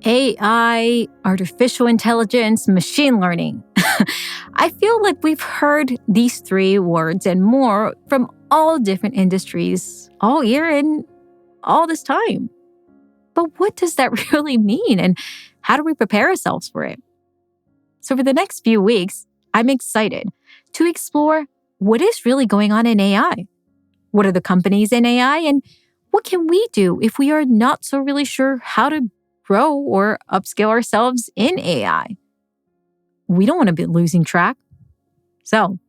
AI, artificial intelligence, machine learning. I feel like we've heard these three words and more from all different industries all year and all this time. But what does that really mean, and how do we prepare ourselves for it? So for the next few weeks, I'm excited to explore what is really going on in AI. What are the companies in AI, and what can we do if we are not so really sure how to grow or upskill ourselves in AI? We don't want to be losing track. So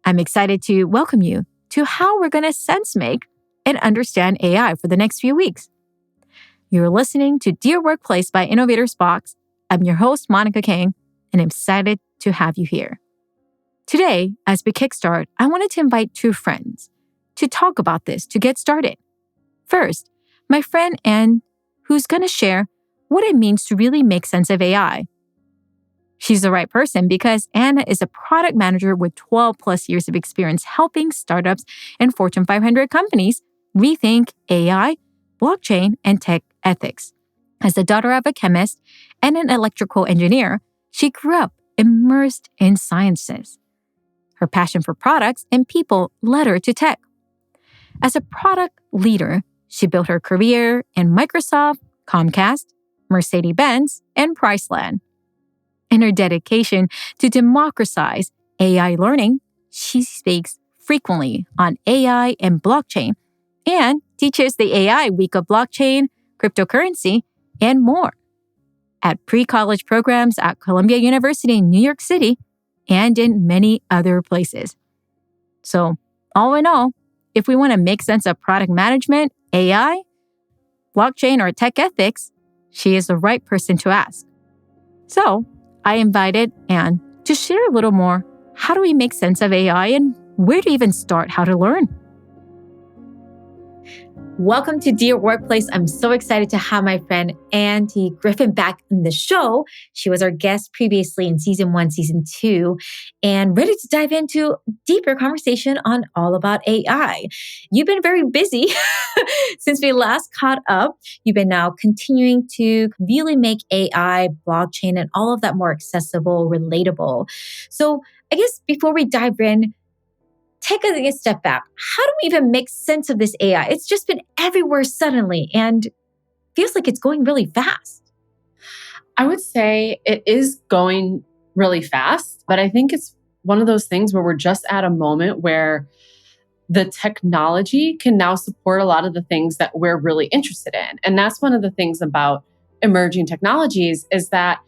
I'm excited to welcome you to how we're going to sense make and understand AI for the next few weeks. You're listening to Dear Workplace by Innovators Box. I'm your host, Monica Kang, and I'm excited to have you here. Today, as we kickstart, I wanted to invite two friends to talk about this to get started. First, my friend Anne, who's going to share what it means to really make sense of AI. She's the right person because Anna is a product manager with 12 plus years of experience helping startups and Fortune 500 companies rethink AI, blockchain, and tech ethics. As the daughter of a chemist and an electrical engineer, she grew up immersed in sciences. Her passion for products and people led her to tech. As a product leader, she built her career in Microsoft, Comcast, Mercedes-Benz, and Priceland. In her dedication to democratize AI learning, she speaks frequently on AI and blockchain and teaches the AI Week of Blockchain, cryptocurrency, and more at pre-college programs at Columbia University in New York City and in many other places. So, all in all, if we want to make sense of product management, AI, blockchain, or tech ethics, she is the right person to ask. So, I invited Anne to share a little more. How do we make sense of AI and where to even start how to learn? Welcome to Dear Workplace. I'm so excited to have my friend Andy Griffin back in the show. She was our guest previously in season 1, season 2, and ready to dive into deeper conversation on all about AI. You've been very busy since we last caught up. You've been now continuing to really make AI, blockchain, and all of that more accessible, relatable. So I guess before we dive in, take a step back. How do we even make sense of this AI? It's just been everywhere suddenly and feels like it's going really fast. I would say it is going really fast, but I think it's one of those things where we're just at a moment where the technology can now support a lot of the things that we're really interested in. And that's one of the things about emerging technologies is that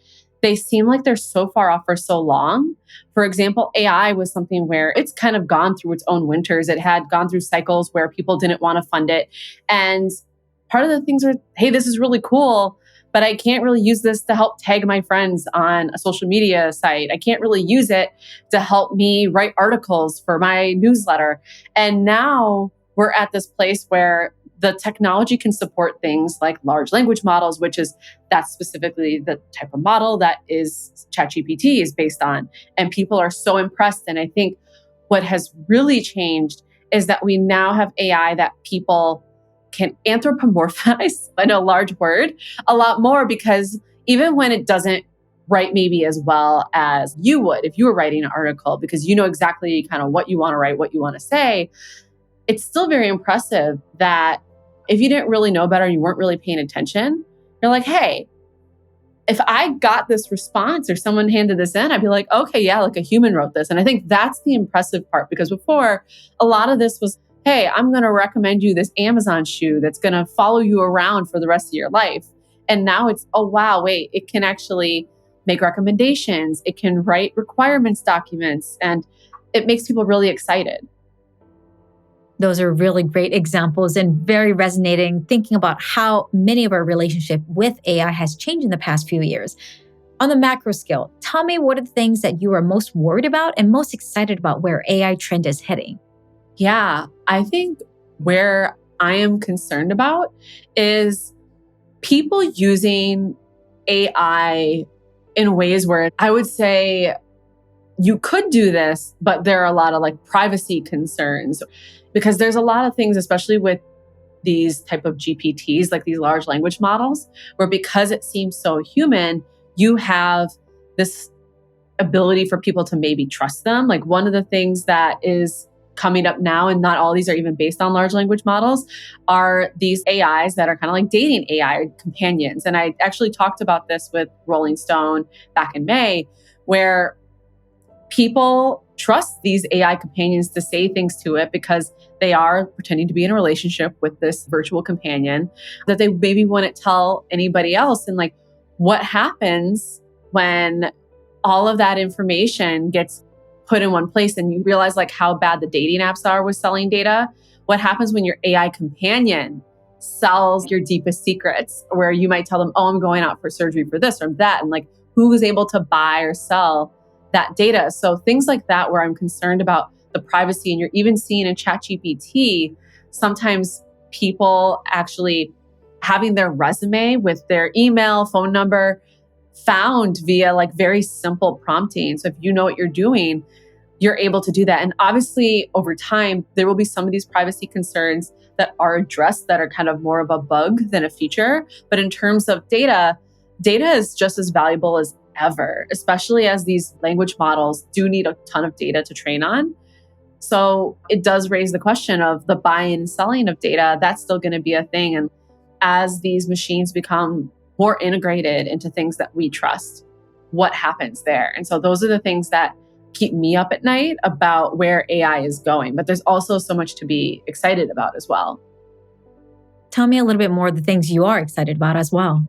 they seem like they're so far off for so long. For example, AI was something where it's kind of gone through its own winters. It had gone through cycles where people didn't want to fund it. And part of the things are, hey, this is really cool, but I can't really use this to help tag my friends on a social media site. I can't really use it to help me write articles for my newsletter. And now we're at this place where the technology can support things like large language models, that's specifically the type of model that is ChatGPT is based on. And people are so impressed. And I think what has really changed is that we now have AI that people can anthropomorphize, I know, a large word, a lot more, because even when it doesn't write maybe as well as you would if you were writing an article, because you know exactly kind of what you want to write, what you want to say, it's still very impressive that if you didn't really know better and you weren't really paying attention, you're like, hey, if I got this response or someone handed this in, I'd be like, okay, yeah, like a human wrote this. And I think that's the impressive part, because before, a lot of this was, hey, I'm going to recommend you this Amazon shoe that's going to follow you around for the rest of your life. And now it's, oh, wow, wait, it can actually make recommendations. It can write requirements documents, and it makes people really excited. Those are really great examples and very resonating, thinking about how many of our relationship with AI has changed in the past few years. On the macro scale, tell me what are the things that you are most worried about and most excited about where AI trend is heading? Yeah, I think where I am concerned about is people using AI in ways where I would say you could do this, but there are a lot of like privacy concerns, because there's a lot of things, especially with these type of GPTs, like these large language models, where because it seems so human, you have this ability for people to maybe trust them. Like one of the things that is coming up now, and not all these are even based on large language models, are these AIs that are kind of like dating AI companions. And I actually talked about this with Rolling Stone back in May, where people trust these AI companions to say things to it because they are pretending to be in a relationship with this virtual companion that they maybe wouldn't tell anybody else. And like, what happens when all of that information gets put in one place and you realize like how bad the dating apps are with selling data? What happens when your AI companion sells your deepest secrets, where you might tell them, oh, I'm going out for surgery for this or that, and like who is able to buy or sell that data? So things like that, where I'm concerned about the privacy. And you're even seeing in ChatGPT, sometimes people actually having their resume with their email, phone number found via like very simple prompting. So if you know what you're doing, you're able to do that. And obviously over time, there will be some of these privacy concerns that are addressed that are kind of more of a bug than a feature. But in terms of data is just as valuable as ever, especially as these language models do need a ton of data to train on. So it does raise the question of the buying and selling of data. That's still going to be a thing. And as these machines become more integrated into things that we trust, what happens there? And so those are the things that keep me up at night about where AI is going. But there's also so much to be excited about as well. Tell me a little bit more of the things you are excited about as well.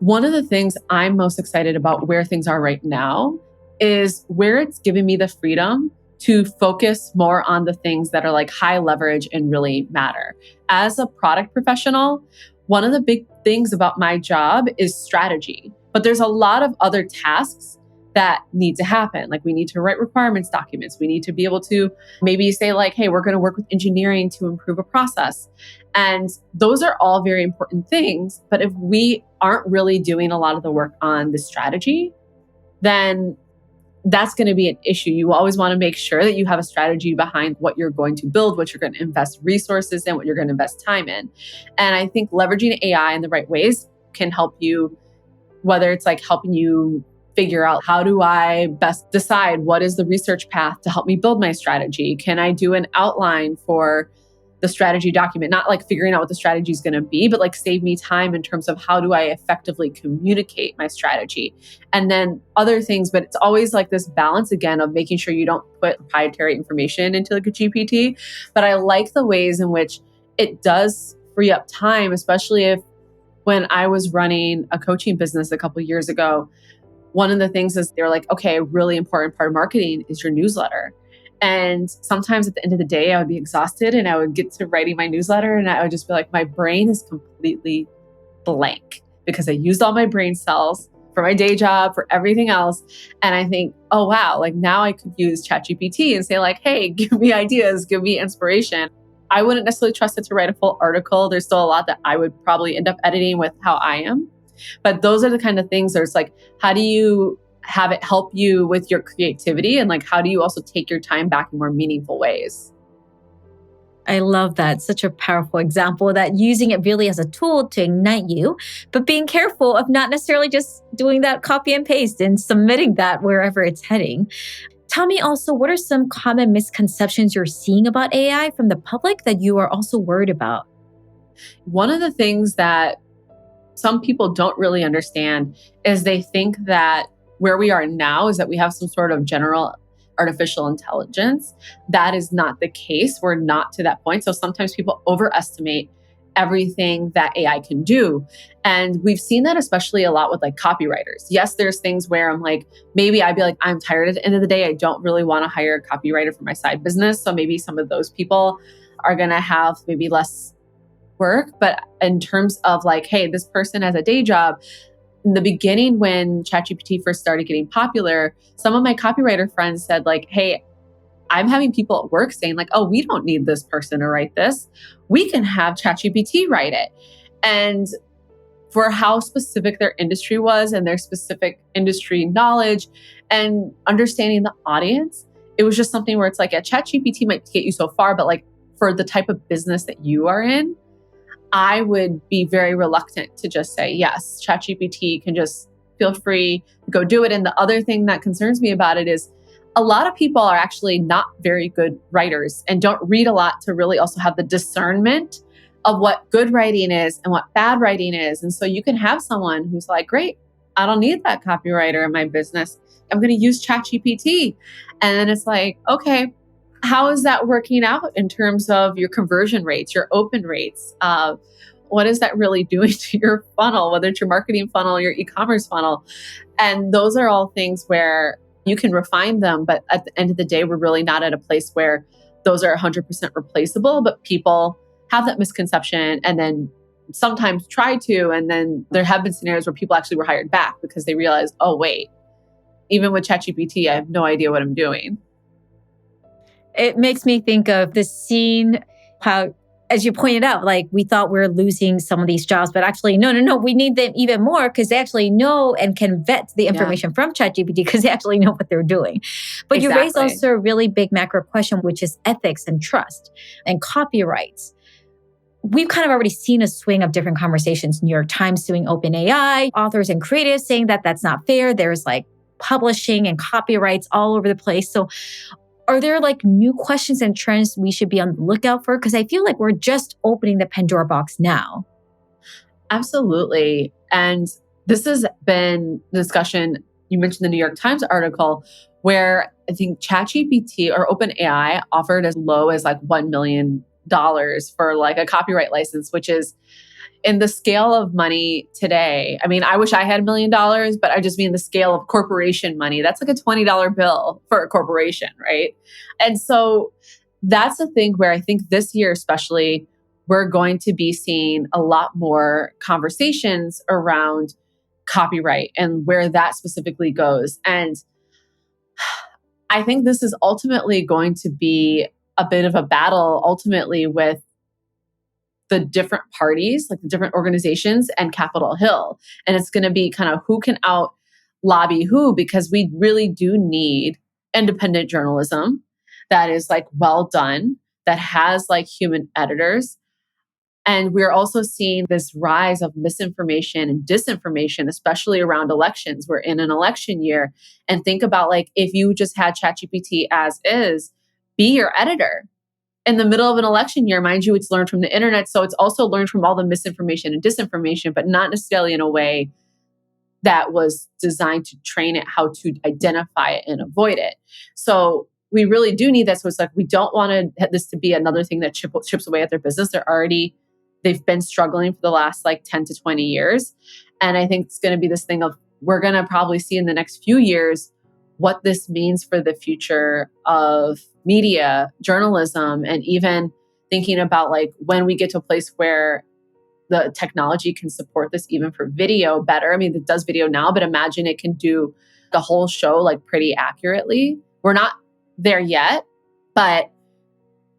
One of the things I'm most excited about where things are right now is where it's giving me the freedom to focus more on the things that are like high leverage and really matter. As a product professional, one of the big things about my job is strategy, but there's a lot of other tasks that need to happen. Like we need to write requirements documents. We need to be able to maybe say like, hey, we're going to work with engineering to improve a process. And those are all very important things. But if we aren't really doing a lot of the work on the strategy, then that's going to be an issue. You always want to make sure that you have a strategy behind what you're going to build, what you're going to invest resources in, what you're going to invest time in. And I think leveraging AI in the right ways can help you, whether it's like helping you figure out how do I best decide what is the research path to help me build my strategy? Can I do an outline for the strategy document? Not like figuring out what the strategy is going to be, but like save me time in terms of how do I effectively communicate my strategy? And then other things, but it's always like this balance again of making sure you don't put proprietary information into like a GPT. But I like the ways in which it does free up time, especially if when I was running a coaching business a couple of years ago, one of the things is they're like, okay, a really important part of marketing is your newsletter. And sometimes at the end of the day, I would be exhausted and I would get to writing my newsletter and I would just be like, my brain is completely blank because I used all my brain cells for my day job, for everything else. And I think, oh, wow, like now I could use ChatGPT and say like, hey, give me ideas, give me inspiration. I wouldn't necessarily trust it to write a full article. There's still a lot that I would probably end up editing with how I am. But those are the kind of things there's like, how do you have it help you with your creativity? And like, how do you also take your time back in more meaningful ways? I love that. Such a powerful example that using it really as a tool to ignite you, but being careful of not necessarily just doing that copy and paste and submitting that wherever it's heading. Tell me also, what are some common misconceptions you're seeing about AI from the public that you are also worried about? One of the things that some people don't really understand is they think that where we are now is that we have some sort of general artificial intelligence. That is not the case. We're not to that point. So sometimes people overestimate everything that AI can do. And we've seen that especially a lot with like copywriters. Yes, there's things where I'm like, maybe I'd be like, I'm tired at the end of the day. I don't really want to hire a copywriter for my side business. So maybe some of those people are going to have maybe less work. But in terms of like, hey, this person has a day job. In the beginning, when ChatGPT first started getting popular, some of my copywriter friends said like, hey, I'm having people at work saying like, oh, we don't need this person to write this. We can have ChatGPT write it. And for how specific their industry was and their specific industry knowledge and understanding the audience, it was just something where it's like, yeah, ChatGPT might get you so far, but like for the type of business that you are in, I would be very reluctant to just say, yes, ChatGPT can just feel free to go do it. And the other thing that concerns me about it is a lot of people are actually not very good writers and don't read a lot to really also have the discernment of what good writing is and what bad writing is. And so you can have someone who's like, great, I don't need that copywriter in my business. I'm going to use ChatGPT. And then it's like, okay, how is that working out in terms of your conversion rates, your open rates? What is that really doing to your funnel, whether it's your marketing funnel, your e-commerce funnel? And those are all things where you can refine them. But at the end of the day, we're really not at a place where those are 100% replaceable, but people have that misconception and then sometimes try to. And then there have been scenarios where people actually were hired back because they realized, oh, wait, even with ChatGPT, I have no idea what I'm doing. It makes me think of the scene, how, as you pointed out, like we thought we were losing some of these jobs, but actually, no, we need them even more because they actually know and can vet the information from ChatGPT because they actually know what they're doing. But you raised also a really big macro question, which is ethics and trust and copyrights. We've kind of already seen a swing of different conversations. New York Times suing OpenAI, authors and creatives saying that that's not fair. There's like publishing and copyrights all over the place. So are there like new questions and trends we should be on the lookout for? Because I feel like we're just opening the Pandora box now. Absolutely. And this has been discussion. You mentioned the New York Times article where I think ChatGPT or OpenAI offered as low as like $1 million for like a copyright license, which is in the scale of money today. I mean, I wish I had $1 million, but I just mean the scale of corporation money. That's like a $20 bill for a corporation, right? And so that's the thing where I think this year, especially, we're going to be seeing a lot more conversations around copyright and where that specifically goes. And I think this is ultimately going to be a bit of a battle ultimately with the different parties, like the different organizations and Capitol Hill. And it's going to be kind of who can out lobby who, because we really do need independent journalism that is like well done, that has like human editors. And we're also seeing this rise of misinformation and disinformation, especially around elections. We're in an election year. And think about like, if you just had ChatGPT as is, be your editor. In the middle of an election year, mind you, it's learned from the internet. So it's also learned from all the misinformation and disinformation, but not necessarily in a way that was designed to train it how to identify it and avoid it. So we really do need that. So it's like, we don't want this to be another thing that chips away at their business. They've been struggling for the last like 10 to 20 years. And I think it's going to be this thing of, we're going to probably see in the next few years what this means for the future of media, journalism, and even thinking about like when we get to a place where the technology can support this even for video better. I mean, it does video now, but imagine it can do the whole show like pretty accurately. We're not there yet, but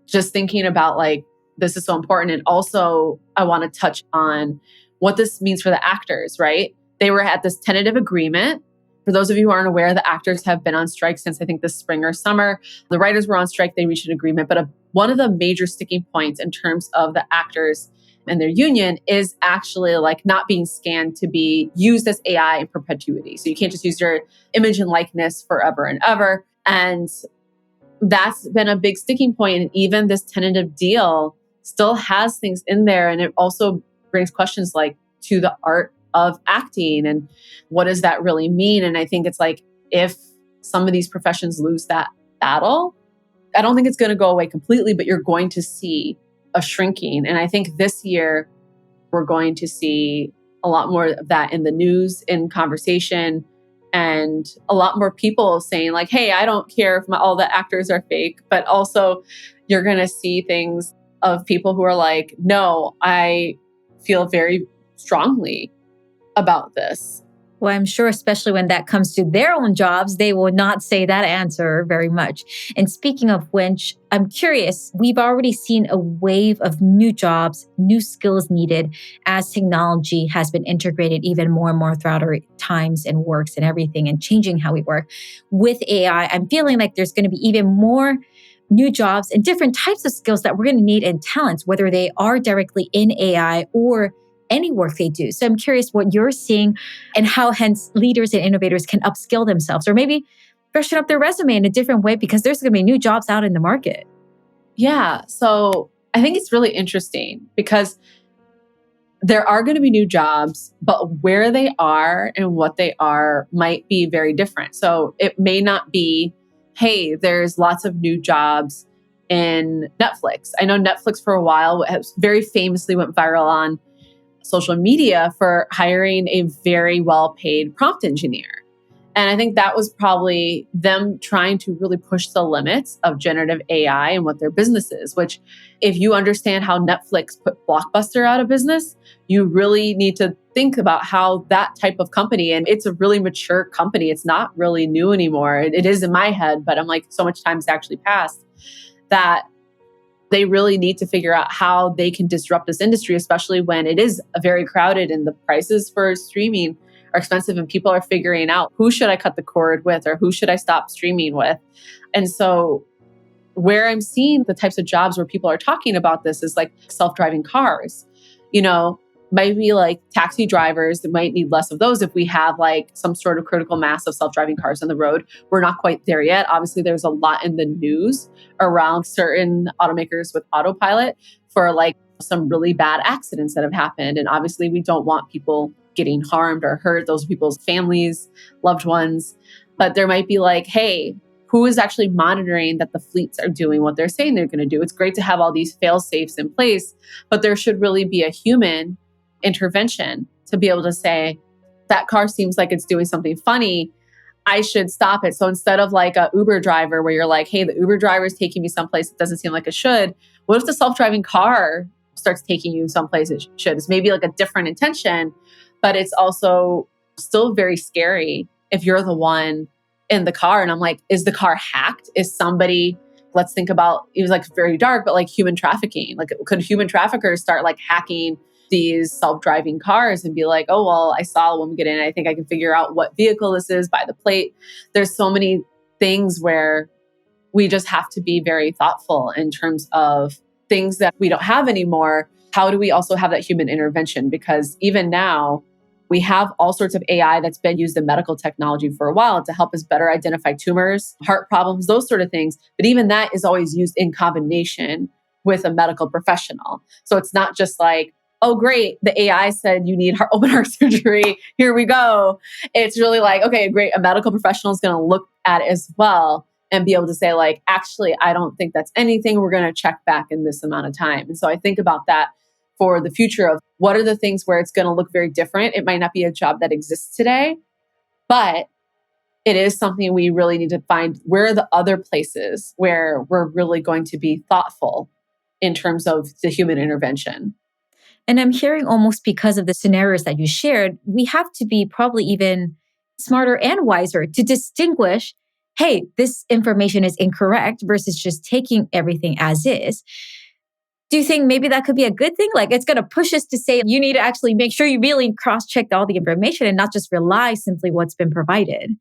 just thinking about like, this is so important. And also I want to touch on what this means for the actors, right? They were at this tentative agreement. For those of you who aren't aware, the actors have been on strike since I think the spring or summer. The writers were on strike. They reached an agreement. But one of the major sticking points in terms of the actors and their union is actually like not being scanned to be used as AI in perpetuity. So you can't just use your image and likeness forever and ever. And that's been a big sticking point. And even this tentative deal still has things in there. And it also brings questions like to the art of acting and what does that really mean? And I think it's like, if some of these professions lose that battle, I don't think it's going to go away completely, but you're going to see a shrinking. And I think this year we're going to see a lot more of that in the news, in conversation, and a lot more people saying like, hey, I don't care if all the actors are fake, but also you're going to see things of people who are like, no, I feel very strongly about this. Well, I'm sure, especially when that comes to their own jobs, they will not say that answer very much. And speaking of which, I'm curious, we've already seen a wave of new jobs, new skills needed as technology has been integrated even more and more throughout our times and works and everything and changing how we work. With AI, I'm feeling like there's going to be even more new jobs and different types of skills that we're going to need and talents, whether they are directly in AI or any work they do. So I'm curious what you're seeing and how hence leaders and innovators can upskill themselves or maybe freshen up their resume in a different way because there's going to be new jobs out in the market. Yeah. So I think it's really interesting because there are going to be new jobs, but where they are and what they are might be very different. So it may not be, hey, there's lots of new jobs in Netflix. I know Netflix for a while has very famously went viral on social media for hiring a very well-paid prompt engineer. And I think that was probably them trying to really push the limits of generative AI and what their business is, which if you understand how Netflix put Blockbuster out of business, you really need to think about how that type of company, and it's a really mature company. It's not really new anymore. It is in my head, but I'm like, so much time's actually passed that they really need to figure out how they can disrupt this industry, especially when it is very crowded and the prices for streaming are expensive and people are figuring out who should I cut the cord with or who should I stop streaming with. And so where I'm seeing the types of jobs where people are talking about this is like self-driving cars, maybe like taxi drivers that might need less of those if we have like some sort of critical mass of self-driving cars on the road. We're not quite there yet. Obviously, there's a lot in the news around certain automakers with autopilot for like some really bad accidents that have happened. And obviously, we don't want people getting harmed or hurt, those people's families, loved ones. But there might be like, hey, who is actually monitoring that the fleets are doing what they're saying they're going to do? It's great to have all these fail safes in place, but there should really be a human intervention to be able to say, that car seems like it's doing something funny. I should stop it. So instead of like a Uber driver where you're like, hey, the Uber driver is taking me someplace it doesn't seem like it should. What if the self-driving car starts taking you someplace it should? It's maybe like a different intention, but it's also still very scary if you're the one in the car. And I'm like, is the car hacked? Is somebody, let's think about, it was like very dark, but like human trafficking. Like could human traffickers start like hacking these self-driving cars and be like, oh, well, I saw a woman get in. I think I can figure out what vehicle this is by the plate. There's so many things where we just have to be very thoughtful in terms of things that we don't have anymore. How do we also have that human intervention? Because even now, we have all sorts of AI that's been used in medical technology for a while to help us better identify tumors, heart problems, those sort of things. But even that is always used in combination with a medical professional. So it's not just like, oh, great, the AI said you need open heart surgery. Here we go. It's really like, okay, great. A medical professional is going to look at it as well and be able to say like, actually, I don't think that's anything. We're going to check back in this amount of time. And so I think about that for the future of what are the things where it's going to look very different. It might not be a job that exists today, but it is something we really need to find. Where are the other places where we're really going to be thoughtful in terms of the human intervention? And I'm hearing almost because of the scenarios that you shared, we have to be probably even smarter and wiser to distinguish, hey, this information is incorrect versus just taking everything as is. Do you think maybe that could be a good thing? Like it's going to push us to say you need to actually make sure you really cross-check all the information and not just rely simply what's been provided.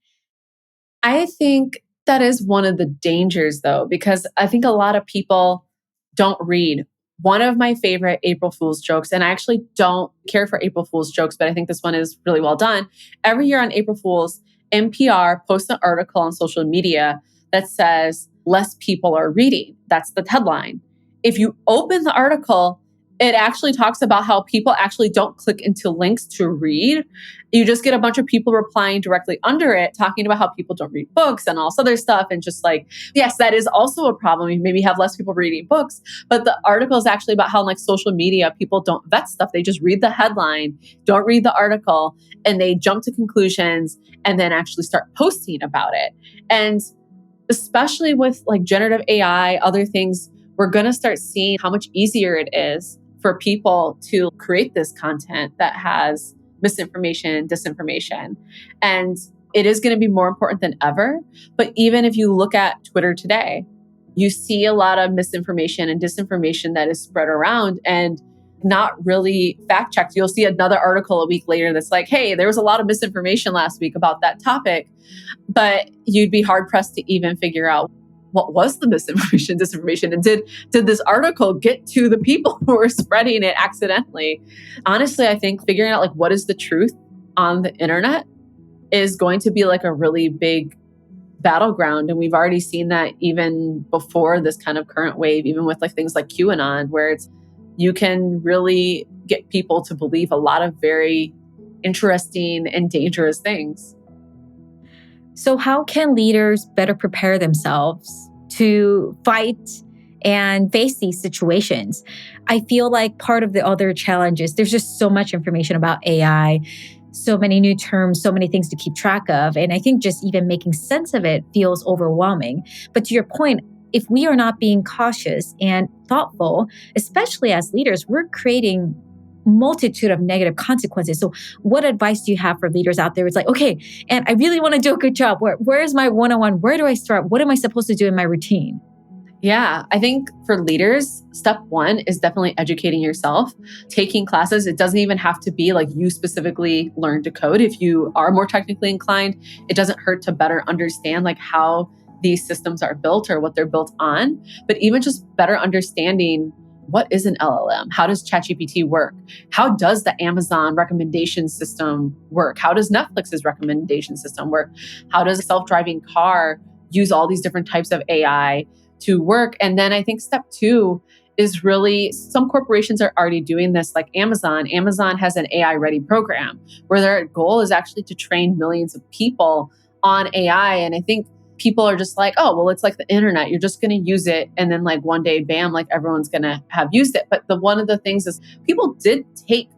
I think that is one of the dangers though, because I think a lot of people don't read. One of my favorite April Fool's jokes, and I actually don't care for April Fool's jokes, but I think this one is really well done. Every year on April Fool's, NPR posts an article on social media that says, less people are reading. That's the headline. If you open the article, it actually talks about how people actually don't click into links to read. You just get a bunch of people replying directly under it, talking about how people don't read books and all this other stuff. And just like, yes, that is also a problem. You maybe have less people reading books, but the article is actually about how like social media, people don't vet stuff. They just read the headline, don't read the article, and they jump to conclusions and then actually start posting about it. And especially with like generative AI, other things, we're going to start seeing how much easier it is for people to create this content that has misinformation, disinformation. And it is going to be more important than ever. But even if you look at Twitter today, you see a lot of misinformation and disinformation that is spread around and not really fact checked. You'll see another article a week later that's like, hey, there was a lot of misinformation last week about that topic. But you'd be hard pressed to even figure out what was the misinformation, disinformation, and did this article get to the people who were spreading it accidentally? Honestly, I think figuring out like what is the truth on the internet is going to be like a really big battleground. And we've already seen that even before this kind of current wave, even with like things like QAnon, where it's you can really get people to believe a lot of very interesting and dangerous things. So, how can leaders better prepare themselves to fight and face these situations? I feel like part of the other challenge is there's just so much information about AI, so many new terms, so many things to keep track of. And I think just even making sense of it feels overwhelming. But to your point, if we are not being cautious and thoughtful, especially as leaders, we're creating multitude of negative consequences. So what advice do you have for leaders out there? It's like, okay, and I really want to do a good job. Where's my one-on-one? Where do I start? What am I supposed to do in my routine? Yeah, I think for leaders, step one is definitely educating yourself, taking classes. It doesn't even have to be like you specifically learn to code. If you are more technically inclined, it doesn't hurt to better understand like how these systems are built or what they're built on. But even just better understanding what is an LLM? How does ChatGPT work? How does the Amazon recommendation system work? How does Netflix's recommendation system work? How does a self-driving car use all these different types of AI to work? And then I think step two is really some corporations are already doing this, like Amazon. Amazon has an AI ready program where their goal is actually to train millions of people on AI. And I think people are just like, oh, well, it's like the internet. You're just going to use it. And then like one day, bam, like everyone's going to have used it. But one of the things is people did take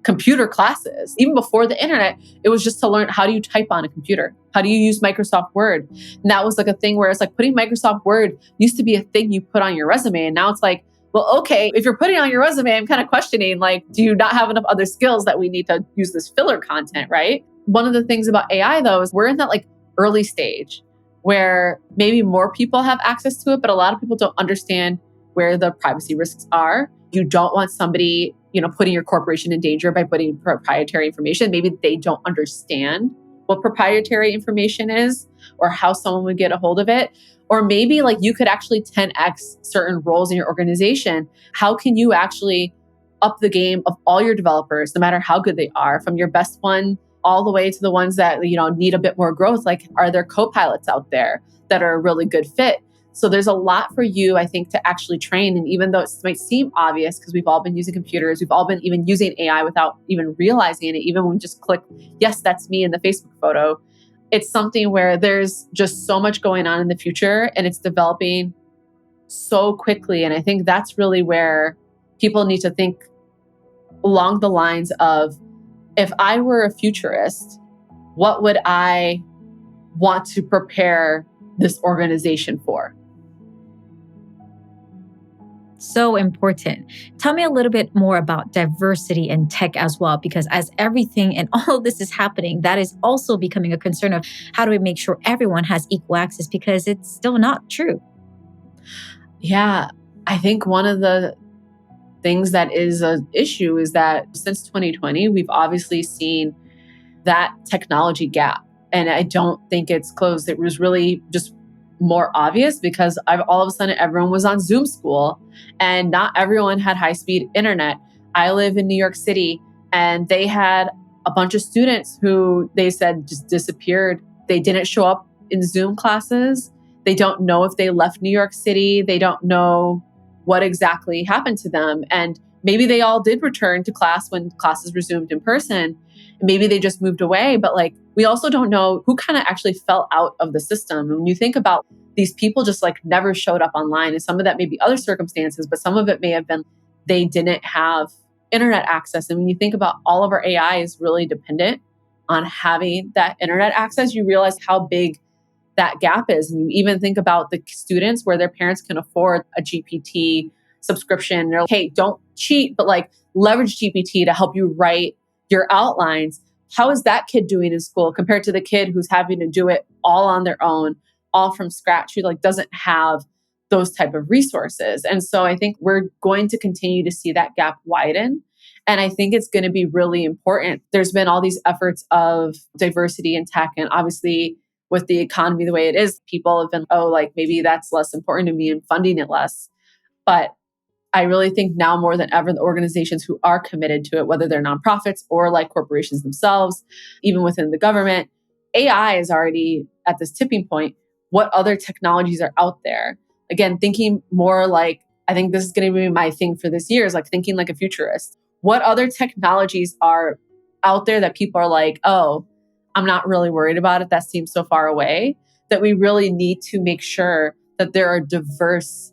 computer classes. Even before the internet, it was just to learn how do you type on a computer? How do you use Microsoft Word? And that was like a thing where it's like putting Microsoft Word used to be a thing you put on your resume. And now it's like, well, okay, if you're putting it on your resume, I'm kind of questioning, like, do you not have enough other skills that we need to use this filler content, right? One of the things about AI though, is we're in that like early stage where maybe more people have access to it, but a lot of people don't understand where the privacy risks are. You don't want somebody, putting your corporation in danger by putting proprietary information. Maybe they don't understand what proprietary information is or how someone would get a hold of it. Or maybe like you could actually 10x certain roles in your organization. How can you actually up the game of all your developers, no matter how good they are, from your best one all the way to the ones that, need a bit more growth? Like, are there co-pilots out there that are a really good fit? So there's a lot for you, I think, to actually train. And even though it might seem obvious, because we've all been using computers, we've all been even using AI without even realizing it, even when we just click, yes, that's me in the Facebook photo. It's something where there's just so much going on in the future and it's developing so quickly. And I think that's really where people need to think along the lines of, if I were a futurist, what would I want to prepare this organization for? So important. Tell me a little bit more about diversity in tech as well, because as everything and all of this is happening, that is also becoming a concern of how do we make sure everyone has equal access, because it's still not true. Yeah, I think one of the things that is an issue is that since 2020, we've obviously seen that technology gap. And I don't think it's closed. It was really just more obvious because all of a sudden everyone was on Zoom school and not everyone had high speed internet. I live in New York City and they had a bunch of students who they said just disappeared. They didn't show up in Zoom classes. They don't know if they left New York City. They don't know what exactly happened to them. And maybe they all did return to class when classes resumed in person. Maybe they just moved away. But like, we also don't know who kind of actually fell out of the system. And when you think about these people just like never showed up online, and some of that may be other circumstances, but some of it may have been they didn't have internet access. And when you think about all of our AI is really dependent on having that internet access, you realize how big that gap is. And you even think about the students where their parents can afford a GPT subscription. They're like, hey, don't cheat, but like leverage GPT to help you write your outlines. How is that kid doing in school compared to the kid who's having to do it all on their own, all from scratch, who like doesn't have those type of resources? And so I think we're going to continue to see that gap widen. And I think it's going to be really important. There's been all these efforts of diversity in tech, and obviously with the economy the way it is, people have been, oh, like maybe that's less important to me and funding it less. But I really think now more than ever, the organizations who are committed to it, whether they're nonprofits or like corporations themselves, even within the government, AI is already at this tipping point. What other technologies are out there? Again, thinking more like, I think this is going to be my thing for this year, is like thinking like a futurist. What other technologies are out there that people are like, oh, I'm not really worried about it. That seems so far away, that we really need to make sure that there are diverse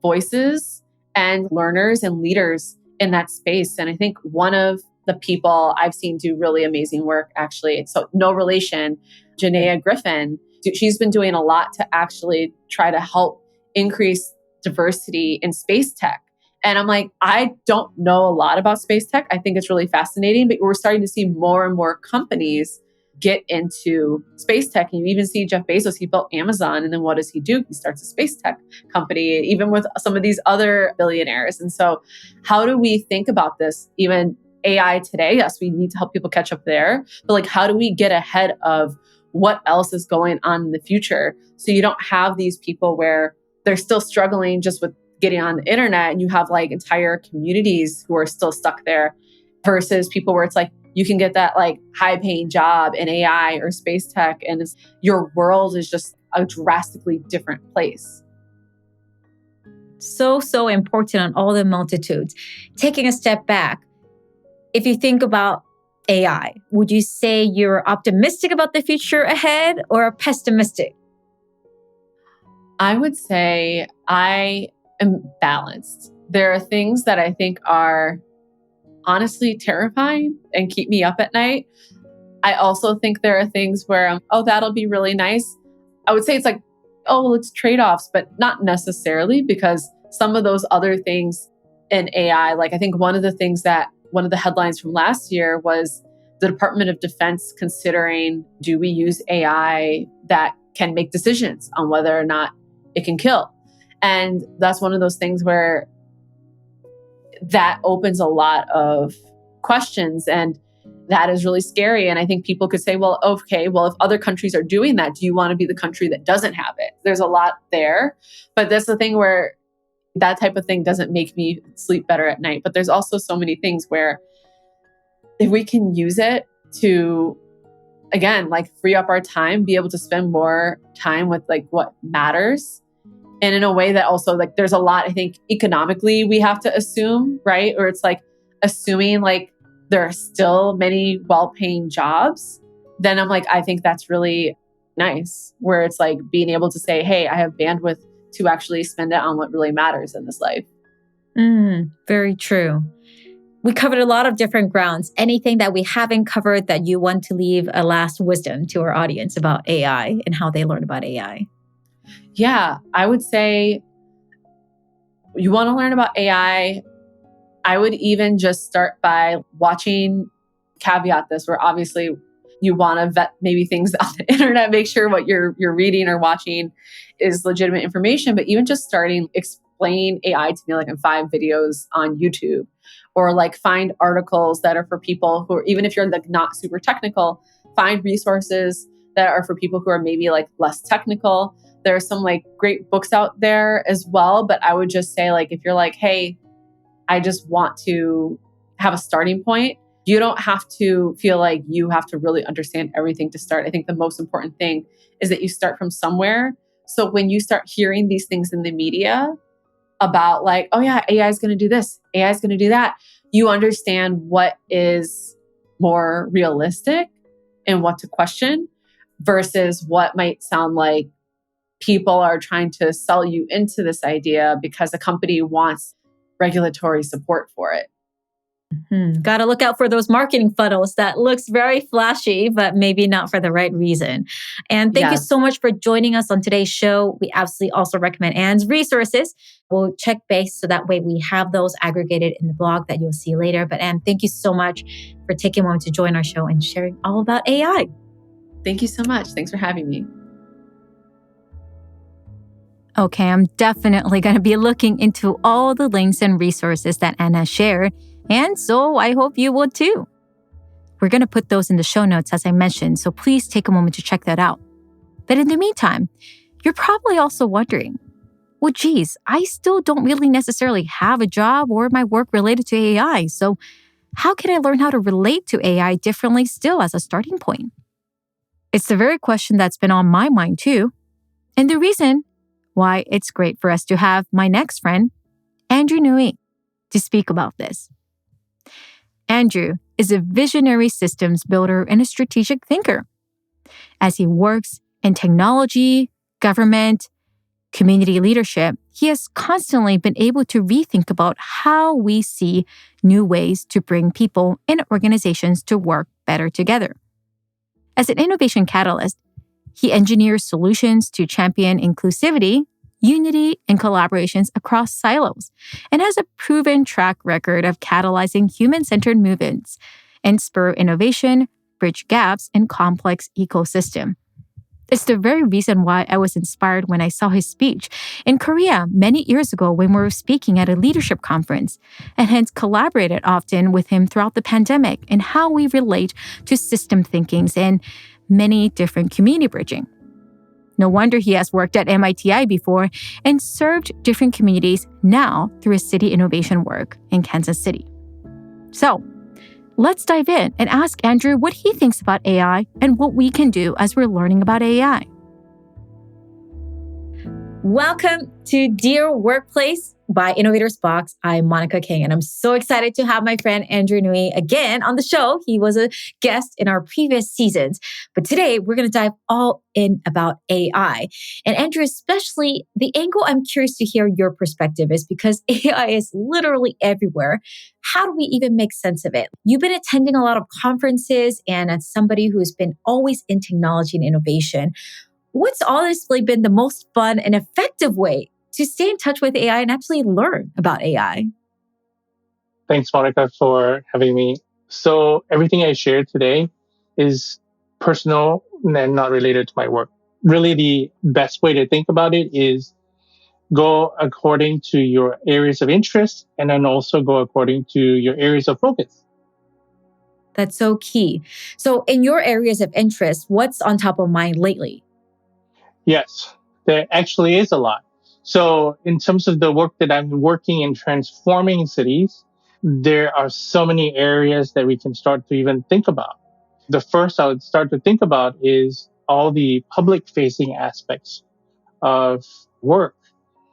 voices and learners and leaders in that space. And I think one of the people I've seen do really amazing work, actually, so no relation, Griffin, she's been doing a lot to actually try to help increase diversity in space tech. And I'm like, I don't know a lot about space tech. I think it's really fascinating, but we're starting to see more and more companies get into space tech. And you even see Jeff Bezos, he built Amazon. And then what does he do? He starts a space tech company, even with some of these other billionaires. And so how do we think about this? Even AI today, yes, we need to help people catch up there. But like, how do we get ahead of what else is going on in the future? So you don't have these people where they're still struggling just with getting on the internet, and you have like entire communities who are still stuck there, versus people where it's like, you can get that like high paying job in AI or space tech, and your world is just a drastically different place. So important on all the multitudes. Taking a step back, if you think about AI, would you say you're optimistic about the future ahead or pessimistic? I would say I am balanced. There are things that I think are honestly terrifying and keep me up at night. I also think there are things where oh, that'll be really nice. I would say it's like, oh, well, it's trade-offs, but not necessarily, because some of those other things in AI, like I think one of the headlines from last year was the Department of Defense considering, do we use AI that can make decisions on whether or not it can kill? And that's one of those things where that opens a lot of questions, and that is really scary. And I think people could say, well, okay, well, if other countries are doing that, do you want to be the country that doesn't have it? There's a lot there, but that's the thing where that type of thing doesn't make me sleep better at night. But there's also so many things where if we can use it to, again, like free up our time, be able to spend more time with like what matters. And in a way that also like there's a lot, I think economically we have to assume, right? Or it's like assuming like there are still many well-paying jobs. Then I'm like, I think that's really nice, where it's like being able to say, hey, I have bandwidth to actually spend it on what really matters in this life. Very true. We covered a lot of different grounds. Anything that we haven't covered that you want to leave a last wisdom to our audience about AI and how they learn about AI? Yeah, I would say you want to learn about AI. I would even just start by watching, caveat this, where obviously you want to vet maybe things on the internet, make sure what you're reading or watching is legitimate information, but even just starting, explain AI to me like in 5 videos on YouTube, or like find articles that are for people who are, even if you're like not super technical, find resources that are for people who are maybe like less technical. There are some like great books out there as well, but I would just say like, if you're like, hey, I just want to have a starting point, you don't have to feel like you have to really understand everything to start. I think the most important thing is that you start from somewhere. So when you start hearing these things in the media about like, oh yeah, AI is going to do this, AI is going to do that, you understand what is more realistic and what to question versus what might sound like people are trying to sell you into this idea because a company wants regulatory support for it. Got to look out for those marketing funnels that looks very flashy, but maybe not for the right reason. And thank you so much for joining us on today's show. We absolutely also recommend Anne's resources. We'll check base so that way we have those aggregated in the blog that you'll see later. But Anne, thank you so much for taking a moment to join our show and sharing all about AI. Thank you so much. Thanks for having me. Okay, I'm definitely going to be looking into all the links and resources that Anna shared. And so I hope you will too. We're going to put those in the show notes, as I mentioned, so please take a moment to check that out. But in the meantime, you're probably also wondering, well, geez, I still don't really necessarily have a job or my work related to AI. So how can I learn how to relate to AI differently still as a starting point? It's the very question that's been on my mind too. And the reason why it's great for us to have my next friend, Andrew Ngui, to speak about this. Andrew is a visionary systems builder and a strategic thinker. As he works in technology, government, community leadership, he has constantly been able to rethink about how we see new ways to bring people and organizations to work better together. As an innovation catalyst, he engineers solutions to champion inclusivity, unity, and collaborations across silos, and has a proven track record of catalyzing human-centered movements and spur innovation, bridge gaps, and complex ecosystem. It's the very reason why I was inspired when I saw his speech in Korea many years ago when we were speaking at a leadership conference, and hence collaborated often with him throughout the pandemic and how we relate to system thinkings and many different community bridging. No wonder he has worked at MITI before and served different communities now through his city innovation work in Kansas City. So, let's dive in and ask Andrew what he thinks about AI and what we can do as we're learning about AI. Welcome to Dear Workplace by Innovators Box. I'm Monica King, and I'm so excited to have my friend Andrew Ngui again on the show. He was a guest in our previous seasons, but today we're going to dive all in about AI. And Andrew, especially the angle I'm curious to hear your perspective is because AI is literally everywhere. How do we even make sense of it? You've been attending a lot of conferences, and as somebody who's been always in technology and innovation, what's honestly been the most fun and effective way to stay in touch with AI and actually learn about AI? Thanks, Monica, for having me. So everything I shared today is personal and not related to my work. Really, the best way to think about it is go according to your areas of interest and then also go according to your areas of focus. That's so key. So in your areas of interest, what's on top of mind lately? Yes, there actually is a lot. So, in terms of the work that I'm working in transforming cities, there are so many areas that we can start to even think about. The first I would start to think about is all the public facing aspects of work.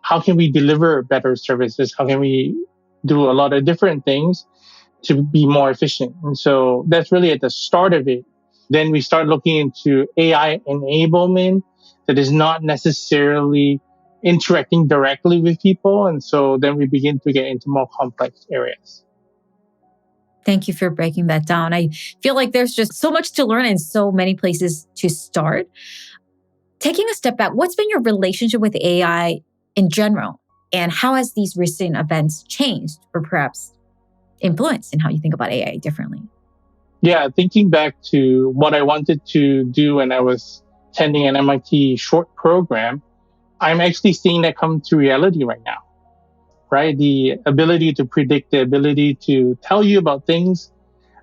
How can we deliver better services? How can we do a lot of different things to be more efficient? And so that's really at the start of it. Then we start looking into AI enablement that is not necessarily interacting directly with people. And so then we begin to get into more complex areas. Thank you for breaking that down. I feel like there's just so much to learn and so many places to start. Taking a step back, what's been your relationship with AI in general? And how has these recent events changed or perhaps influenced in how you think about AI differently? Yeah, thinking back to what I wanted to do when I was attending an MIT short program, I'm actually seeing that come to reality right now, right? The ability to predict, the ability to tell you about things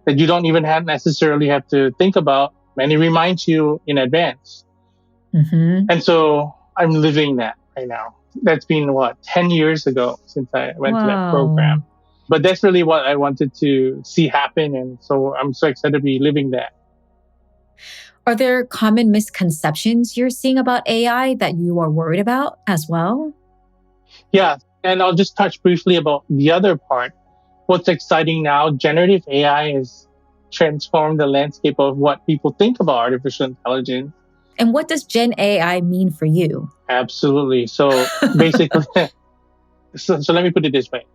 that you don't even necessarily have to think about, and it reminds you in advance. Mm-hmm. And so I'm living that right now. That's been 10 years ago since I went to that program. But that's really what I wanted to see happen. And so I'm so excited to be living that. Are there common misconceptions you're seeing about AI that you are worried about as well? Yeah. And I'll just touch briefly about the other part. What's exciting now, generative AI has transformed the landscape of what people think about artificial intelligence. And what does Gen AI mean for you? Absolutely. So basically, so let me put it this way.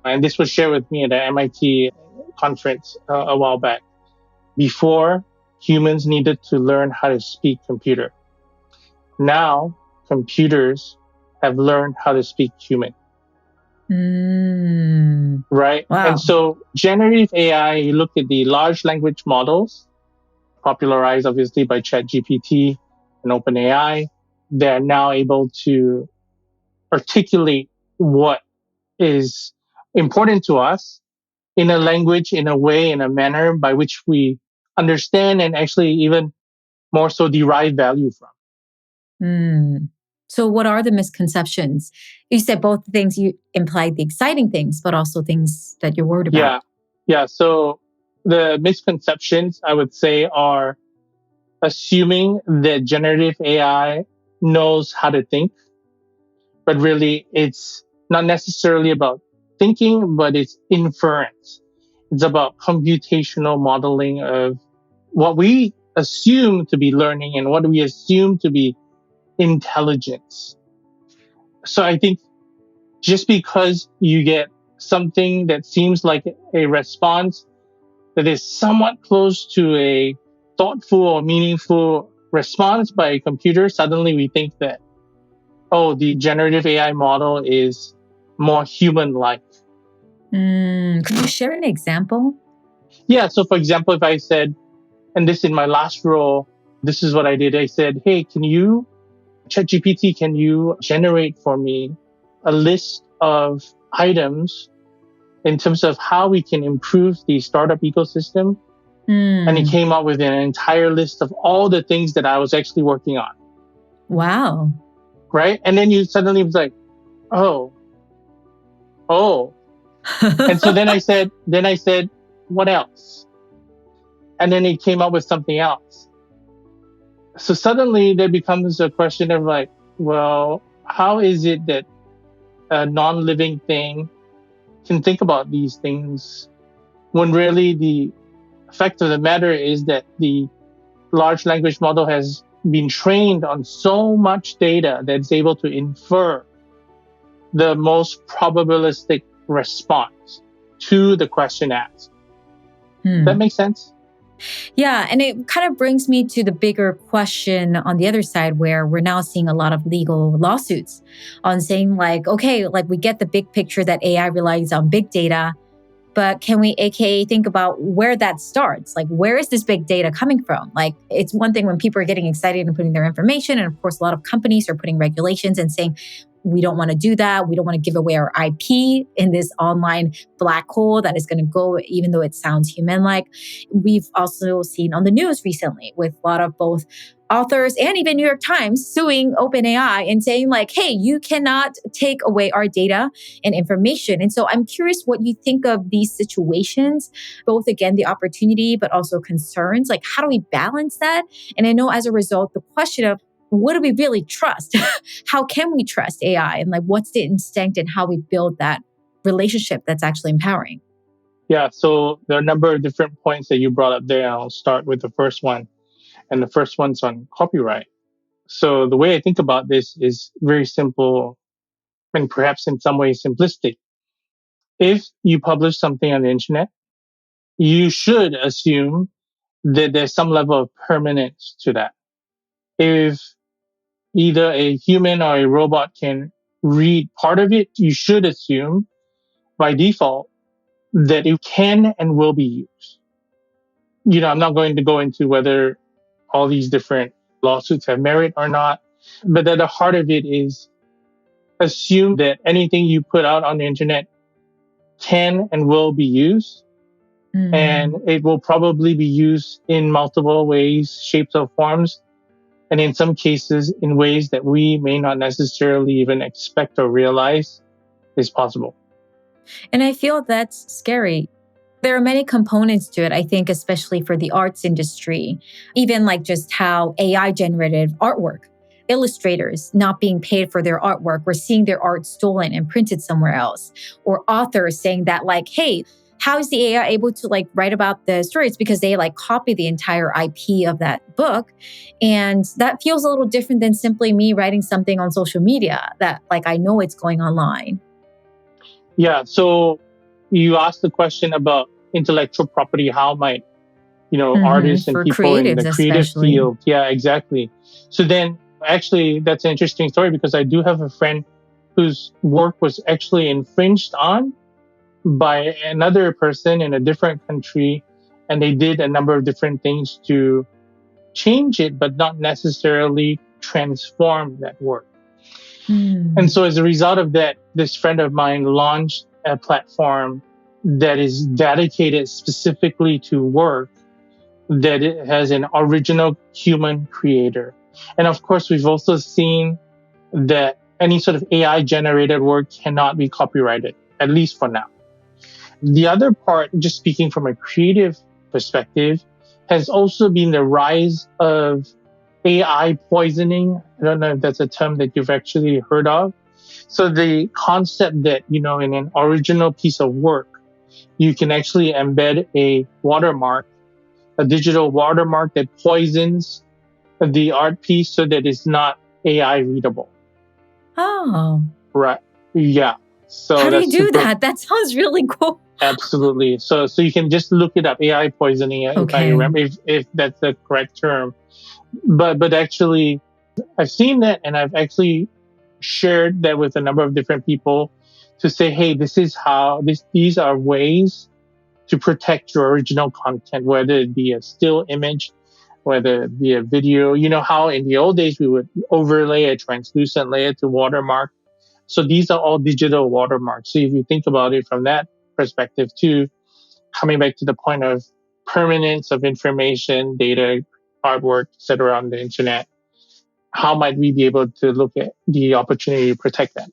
And this was shared with me at the MIT conference a while back. Before, humans needed to learn how to speak computer. Now, computers have learned how to speak human. Right? Wow. And so generative AI, you look at the large language models, popularized obviously by ChatGPT and OpenAI, they're now able to articulate what is important to us in a language, in a way, in a manner by which we understand and actually even more so derive value from. Hmm. So, what are the misconceptions? You said both things, you implied the exciting things, but also things that you're worried about. Yeah. Yeah. So the misconceptions I would say are assuming that generative AI knows how to think, but really it's not necessarily about thinking, but it's inference. It's about computational modeling of what we assume to be learning and what we assume to be intelligence. So I think just because you get something that seems like a response that is somewhat close to a thoughtful or meaningful response by a computer, suddenly we think that, oh, the generative AI model is more human like. Could you share an example? Yeah. So, for example, if I said, and this in my last role, this is what I did. I said, hey, ChatGPT, can you generate for me a list of items in terms of how we can improve the startup ecosystem? And it Hmm. came up with an entire list of all the things that I was actually working on. Wow. Right. And then you suddenly was like, oh, oh. And so then I said, what else? And then it came up with something else. So suddenly there becomes a question of like, well, how is it that a non-living thing can think about these things when really the fact of the matter is that the large language model has been trained on so much data that it's able to infer the most probabilistic response to the question asked. That Hmm. makes sense? Yeah. And it kind of brings me to the bigger question on the other side, where we're now seeing a lot of legal lawsuits on saying, like, okay, like we get the big picture that AI relies on big data, but can we, AKA, think about where that starts? Like, where is this big data coming from? Like, it's one thing when people are getting excited and putting their information. And of course, a lot of companies are putting regulations and saying, we don't want to do that. We don't want to give away our IP in this online black hole that is going to go, even though it sounds human like. We've also seen on the news recently with a lot of both authors and even New York Times suing OpenAI and saying, like, hey, you cannot take away our data and information. And so I'm curious what you think of these situations, both again, the opportunity, but also concerns. Like, how do we balance that? And I know as a result, the question of what do we really trust? How can we trust AI? And like, what's the instinct and how we build that relationship that's actually empowering? Yeah. So there are a number of different points that you brought up there. I'll start with the first one. And the first one's on copyright. So the way I think about this is very simple and perhaps in some ways simplistic. If you publish something on the internet, you should assume that there's some level of permanence to that. If either a human or a robot can read part of it, you should assume by default that it can and will be used. I'm not going to go into whether all these different lawsuits have merit or not, but at the heart of it is assume that anything you put out on the internet can and will be used. And Mm. it will probably be used in multiple ways, shapes, or forms. And in some cases, in ways that we may not necessarily even expect or realize is possible. And I feel that's scary. There are many components to it, I think, especially for the arts industry, even like just how AI generated artwork, illustrators not being paid for their artwork or seeing their art stolen and printed somewhere else, or authors saying that, like, hey, how is the AI able to like write about the stories? Because they like copy the entire IP of that book. And that feels a little different than simply me writing something on social media that like I know it's going online. Yeah. So you asked the question about intellectual property. How might, artists and For people in the creatives, creative especially. field. Yeah, exactly. So then actually that's an interesting story because I do have a friend whose work was actually infringed on by another person in a different country. And they did a number of different things to change it, but not necessarily transform that work. And Hmm. so as a result of that, this friend of mine launched a platform that is dedicated specifically to work that it has an original human creator. And of course, we've also seen that any sort of AI generated work cannot be copyrighted, at least for now. The other part, just speaking from a creative perspective, has also been the rise of AI poisoning. I don't know if that's a term that you've actually heard of. So the concept that, in an original piece of work, you can actually embed a watermark, a digital watermark that poisons the art piece so that it's not AI readable. Oh. Right. Yeah. So how do you that's do that? That sounds really cool. Absolutely. So you can just look it up, AI poisoning, if I Okay. remember, if that's the correct term. But actually, I've seen that, and I've actually shared that with a number of different people to say, hey, this is how these are ways to protect your original content, whether it be a still image, whether it be a video. You know how in the old days we would overlay a translucent layer to watermark. So these are all digital watermarks. So if you think about it from that perspective too, coming back to the point of permanence of information, data, artwork, etc. on the internet, how might we be able to look at the opportunity to protect that?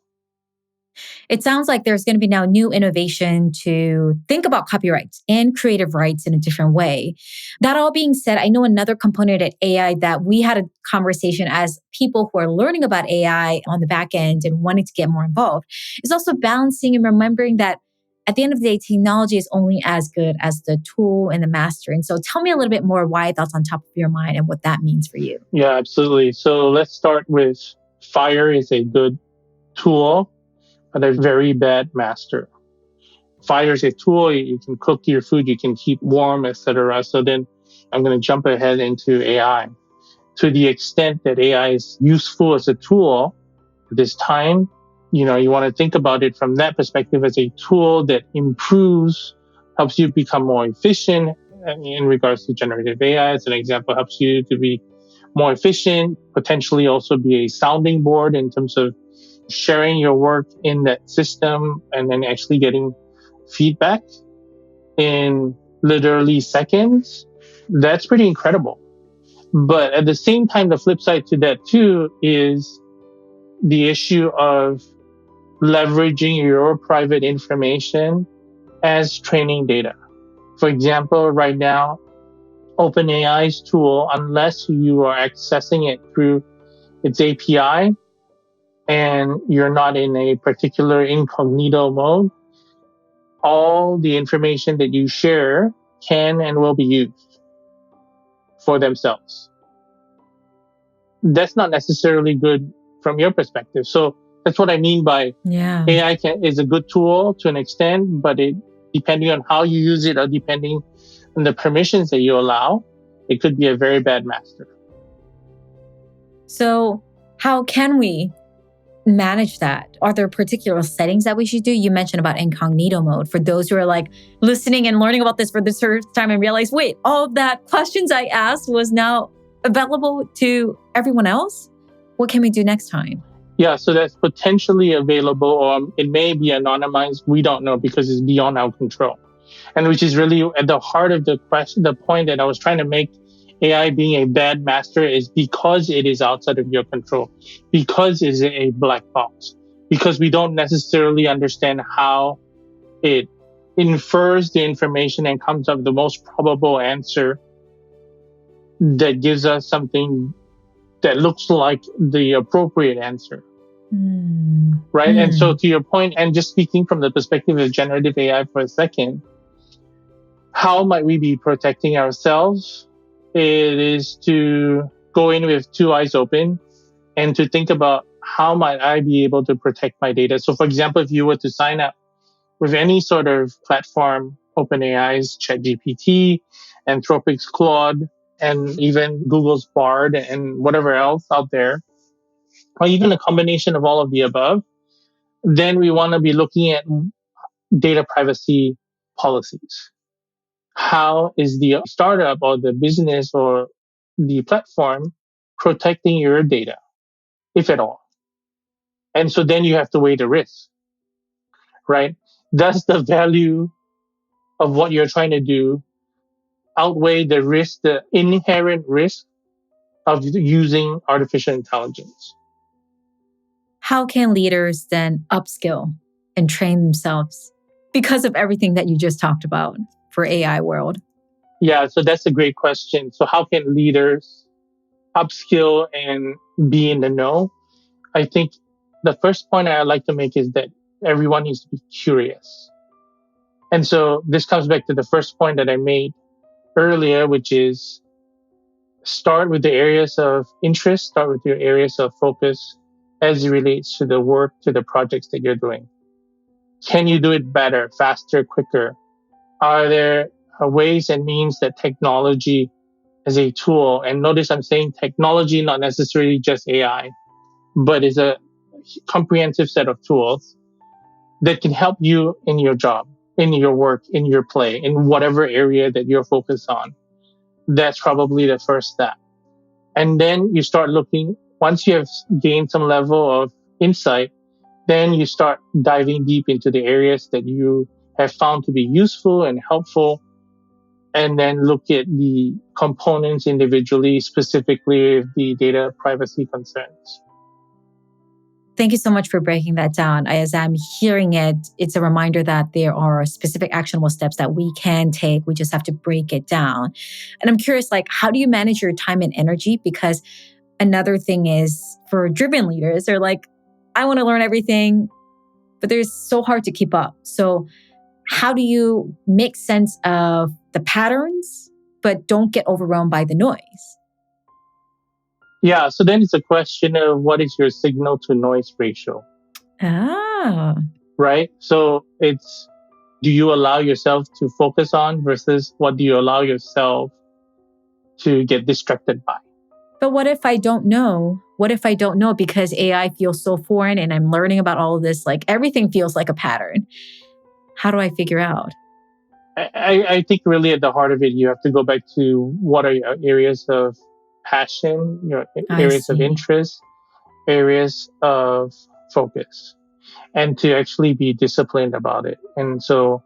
It sounds like there's going to be now new innovation to think about copyrights and creative rights in a different way. That all being said, I know another component at AI that we had a conversation as people who are learning about AI on the back end and wanting to get more involved is also balancing and remembering that at the end of the day, technology is only as good as the tool and the master. And so tell me a little bit more why that's on top of your mind and what that means for you. Yeah, absolutely. So let's start with fire is a good tool, but a very bad master. Fire is a tool, you can cook your food, you can keep warm, etc. So then I'm going to jump ahead into AI. To the extent that AI is useful as a tool this time, you want to think about it from that perspective as a tool that improves, helps you become more efficient in regards to generative AI. As an example, helps you to be more efficient, potentially also be a sounding board in terms of sharing your work in that system and then actually getting feedback in literally seconds. That's pretty incredible. But at the same time, the flip side to that too is the issue of leveraging your private information as training data. For example, right now, OpenAI's tool, unless you are accessing it through its API and you're not in a particular incognito mode, all the information that you share can and will be used for themselves. That's not necessarily good from your perspective. So that's what I mean by AI is a good tool to an extent, but depending on how you use it or depending on the permissions that you allow, it could be a very bad master. So how can we manage that? Are there particular settings that we should do? You mentioned about incognito mode for those who are like listening and learning about this for the first time and realize, wait, all of that questions I asked was now available to everyone else. What can we do next time? Yeah, so that's potentially available, or it may be anonymized. We don't know because it's beyond our control. And which is really at the heart of the question, the point that I was trying to make. AI being a bad master is because it is outside of your control, because it's a black box, because we don't necessarily understand how it infers the information and comes up with the most probable answer that gives us something that looks like the appropriate answer. Right. And so to your point, and just speaking from the perspective of generative AI for a second, how might we be protecting ourselves? It is to go in with two eyes open and to think about how might I be able to protect my data. So for example, if you were to sign up with any sort of platform, OpenAI's ChatGPT, Anthropic's Claude, and even Google's Bard and whatever else out there, or even a combination of all of the above, then we want to be looking at data privacy policies. How is the startup or the business or the platform protecting your data, if at all? And so then you have to weigh the risk, right? Does the value of what you're trying to do outweigh the risk, the inherent risk of using artificial intelligence. How can leaders then upskill and train themselves because of everything that you just talked about for AI world? Yeah, so that's a great question. So how can leaders upskill and be in the know? I think the first point I'd like to make is that everyone needs to be curious. And so this comes back to the first point that I made earlier, which is start with the areas of interest, start with your areas of focus as it relates to the work, to the projects that you're doing. Can you do it better, faster, quicker? Are there ways and means that technology as a tool, and notice I'm saying technology, not necessarily just AI, but is a comprehensive set of tools that can help you in your job, in your work, in your play, in whatever area that you're focused on. That's probably the first step. And then you start looking, once you have gained some level of insight, then you start diving deep into the areas that you have found to be useful and helpful, and then look at the components individually, specifically the data privacy concerns. Thank you so much for breaking that down. As I'm hearing it, it's a reminder that there are specific actionable steps that we can take. We just have to break it down. And I'm curious, like, how do you manage your time and energy? Because another thing is for driven leaders, they're like, I want to learn everything, but they're so hard to keep up. So how do you make sense of the patterns, but don't get overwhelmed by the noise? Yeah, so then it's a question of what is your signal to noise ratio, Ah, right? So it's, do you allow yourself to focus on versus what do you allow yourself to get distracted by? but what if I don't know? What if I don't know because AI feels so foreign and I'm learning about all of this? Like everything feels like a pattern. How do I figure out? I think really at the heart of it, you have to go back to what are your areas of passion, your I areas of see. interest, areas of focus, and to actually be disciplined about it. And so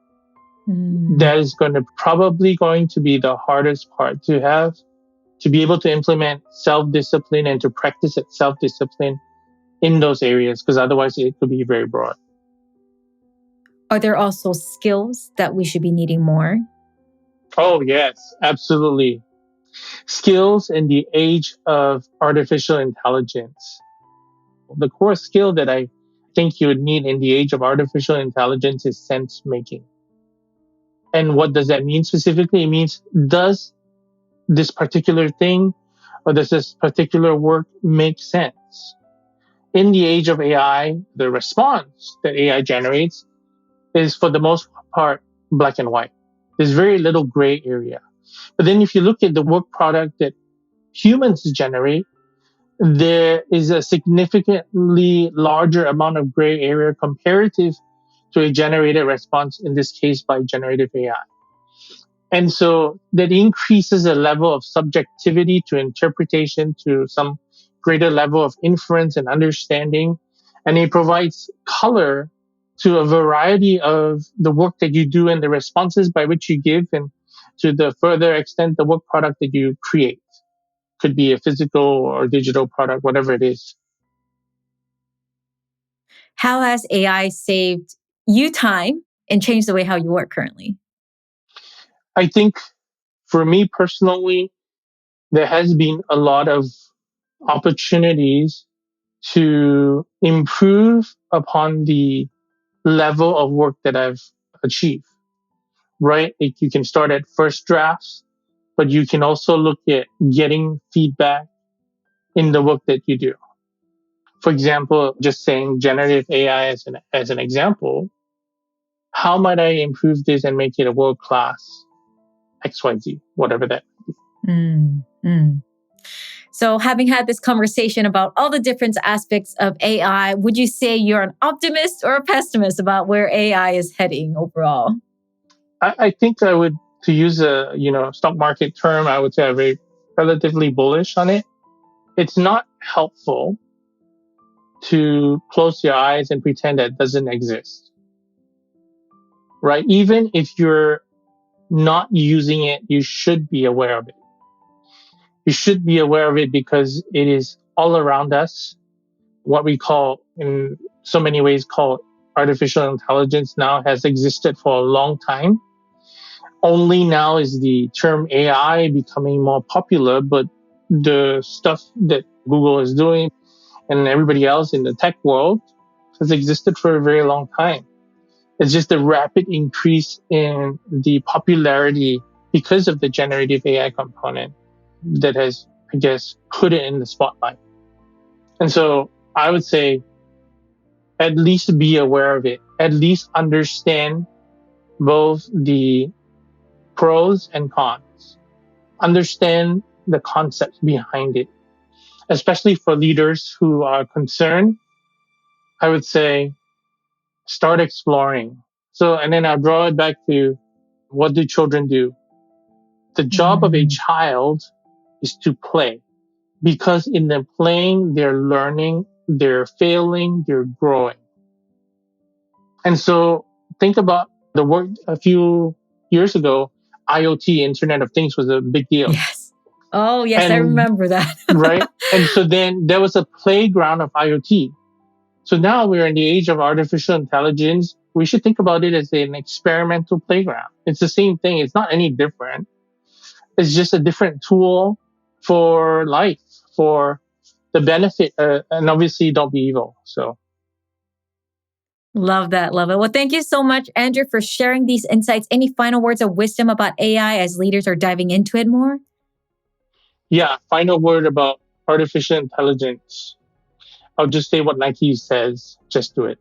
Mm. that is going to be the hardest part to have, to be able to implement self-discipline and to practice that self-discipline in those areas, because otherwise it could be very broad. Are there also skills that we should be needing more? Oh, yes, absolutely. Skills in the age of artificial intelligence. The core skill that I think you would need in the age of artificial intelligence is sense making. And what does that mean specifically? It means, does this particular thing or does this particular work make sense? In the age of AI, the response that AI generates is for the most part black and white. There's very little gray area. But then if you look at the work product that humans generate, there is a significantly larger amount of gray area comparative to a generated response, in this case by generative AI. And so that increases the level of subjectivity to interpretation to some greater level of inference and understanding. And it provides color to a variety of the work that you do and the responses by which you give, and to the further extent, the work product that you create. Could be a physical or digital product, whatever it is. How has AI saved you time and changed the way how you work currently? I think for me personally, there has been a lot of opportunities to improve upon the level of work that I've achieved, right? Like you can start at first drafts, but you can also look at getting feedback in the work that you do. For example, just saying generative AI as an example, how might I improve this and make it a world class XYZ, whatever that. Mm, mm. So, having had this conversation about all the different aspects of AI, would you say you're an optimist or a pessimist about where AI is heading overall? I think I would, to use a stock market term, I would say I'm very relatively bullish on it. It's not helpful to close your eyes and pretend that it doesn't exist, right? Even if you're not using it, you should be aware of it. You should be aware of it because it is all around us. What we call, in so many ways, called artificial intelligence now has existed for a long time. Only now is the term AI becoming more popular, but the stuff that Google is doing and everybody else in the tech world has existed for a very long time. It's just the rapid increase in the popularity because of the generative AI component that has, I guess, put it in the spotlight. And so I would say at least be aware of it, at least understand both the pros and cons, understand the concepts behind it, especially for leaders who are concerned. I would say start exploring. So, and then I'll draw it back to what do children do? The job of a child is to play because in the playing, they're learning, they're failing, they're growing. And so think about the work a few years ago, IoT, Internet of Things was a big deal. Yes. Oh, yes, I And remember that. right. And so then there was a playground of IoT. So now we're in the age of artificial intelligence. We should think about it as an experimental playground. It's the same thing. It's not any different. It's just a different tool for life, for the benefit, and obviously don't be evil. So. Love that. Love it. Well, thank you so much, Andrew, for sharing these insights. Any final words of wisdom about AI as leaders are diving into it more? Yeah, final word about artificial intelligence. I'll just say what Nike says, just do it.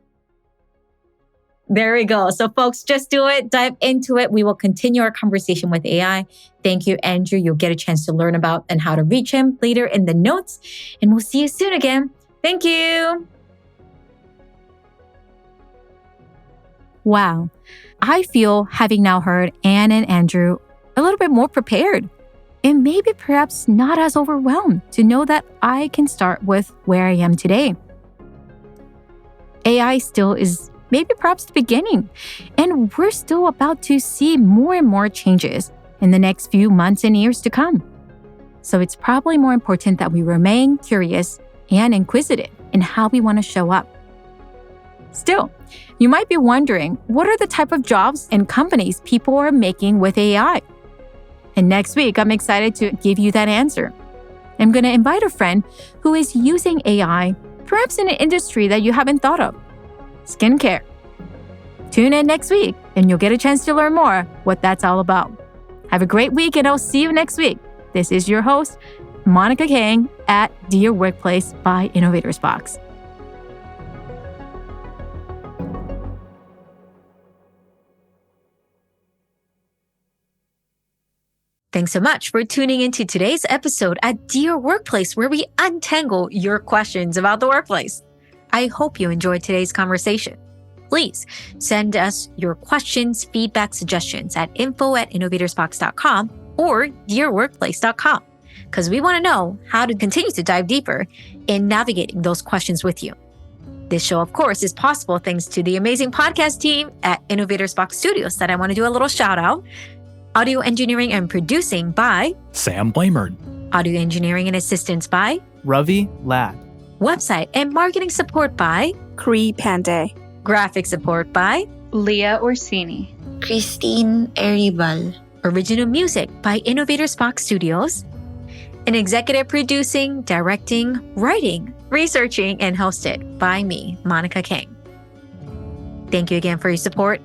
There we go. So folks, just do it. Dive into it. We will continue our conversation with AI. Thank you, Andrew. You'll get a chance to learn about and how to reach him later in the notes. And we'll see you soon again. Thank you. Wow. I feel, having now heard Anne and Andrew, a little bit more prepared and maybe perhaps not as overwhelmed to know that I can start with where I am today. AI still is maybe perhaps the beginning, and we're still about to see more and more changes in the next few months and years to come. So it's probably more important that we remain curious and inquisitive in how we want to show up. Still, you might be wondering, what are the type of jobs and companies people are making with AI? And next week, I'm excited to give you that answer. I'm going to invite a friend who is using AI, perhaps in an industry that you haven't thought of, skincare. Tune in next week, and you'll get a chance to learn more what that's all about. Have a great week, and I'll see you next week. This is your host, Monica Kang at Dear Workplace by Innovators Box. Thanks so much for tuning into today's episode at Dear Workplace, where we untangle your questions about the workplace. I hope you enjoyed today's conversation. Please send us your questions, feedback, suggestions at info@innovatorsbox.com or dearworkplace.com, because we want to know how to continue to dive deeper in navigating those questions with you. This show, of course, is possible thanks to the amazing podcast team at Innovators Box Studios that I want to do a little shout out. Audio engineering and producing by Sam Blamerd. Audio engineering and assistance by Ravi Ladd. Website and marketing support by Cree Pandey. Graphic support by Leah Orsini. Christine Eribal. Original music by Innovators Box Studios. And executive producing, directing, writing, researching, and hosted by me, Monica Kang. Thank you again for your support.